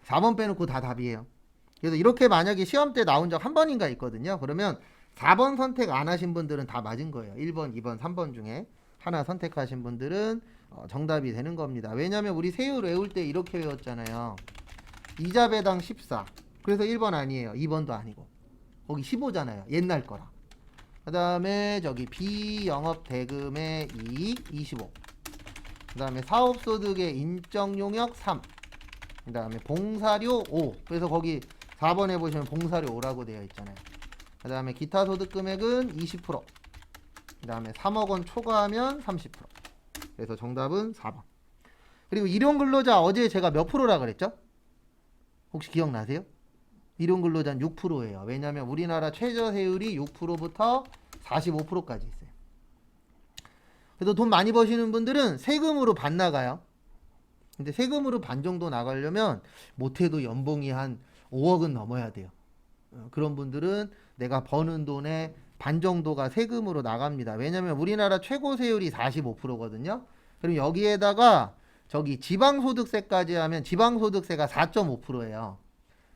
4번 빼놓고 다 답이에요. 그래서 이렇게 만약에 시험 때 나온 적 한 번인가 있거든요. 그러면 4번 선택 안 하신 분들은 다 맞은 거예요. 1번, 2번, 3번 중에 하나 선택하신 분들은 정답이 되는 겁니다. 왜냐면 우리 세율 외울 때 이렇게 외웠잖아요. 이자 배당 14. 그래서 1번 아니에요. 2번도 아니고. 거기 15잖아요. 옛날 거라. 그 다음에 저기 비영업 대금의 이익 25. 그 다음에 사업소득의 인정용역 3. 그 다음에 봉사료 5. 그래서 거기 4번에 보시면 봉사료 5라고 되어 있잖아요. 그 다음에 기타 소득 금액은 20%. 그 다음에 3억 원 초과하면 30%. 그래서 정답은 4번. 그리고 일용근로자 어제 제가 몇 프로라 그랬죠? 혹시 기억나세요? 일용근로자는 6%예요. 왜냐하면 우리나라 최저세율이 6%부터 45%까지 있어요. 그래서 돈 많이 버시는 분들은 세금으로 반 나가요. 근데 세금으로 반 정도 나가려면 못해도 연봉이 한 5억은 넘어야 돼요. 그런 분들은 내가 버는 돈의 반 정도가 세금으로 나갑니다. 왜냐면 우리나라 최고 세율이 45%거든요. 그럼 여기에다가 저기 지방소득세까지 하면 지방소득세가 4.5%예요.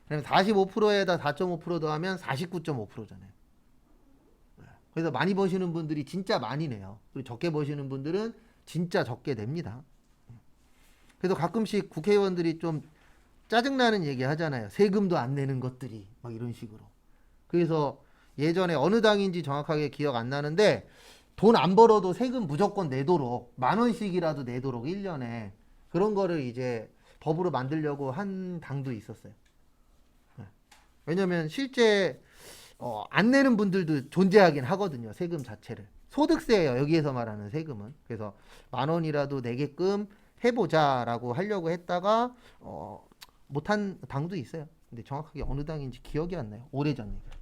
그럼 45%에다 4.5% 더하면 49.5%잖아요. 그래서 많이 버시는 분들이 진짜 많이 내요. 그리고 적게 버시는 분들은 진짜 적게 냅니다. 그래서 가끔씩 국회의원들이 좀 짜증나는 얘기 하잖아요. 세금도 안 내는 것들이 막 이런 식으로. 그래서 예전에 어느 당인지 정확하게 기억 안 나는데 돈 안 벌어도 세금 무조건 내도록 10,000원씩이라도 내도록 1년에 그런 거를 이제 법으로 만들려고 한 당도 있었어요. 왜냐면 실제 안 내는 분들도 존재하긴 하거든요. 세금 자체를. 소득세예요. 여기에서 말하는 세금은. 그래서 10,000원이라도 내게끔 해보자라고 하려고 했다가 못한 당도 있어요. 근데 정확하게 어느 당인지 기억이 안 나요. 오래전 얘기예요.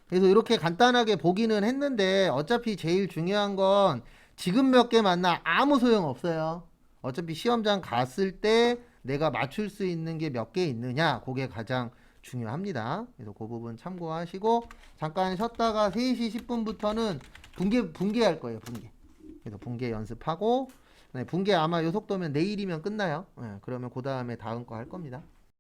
그래서 이렇게 간단하게 보기는 했는데 어차피 제일 중요한 건 지금 몇 개 만나 아무 소용 없어요. 어차피 시험장 갔을 때 내가 맞출 수 있는 게 몇 개 있느냐, 그게 가장 중요합니다. 그래서 그 부분 참고하시고 잠깐 쉬었다가 3시 10분부터는 분계할 거예요. 그래서 분계 연습하고, 네, 분계 아마 요 속도면 내일이면 끝나요. 네, 그러면 그 다음에 다음 거 할 겁니다.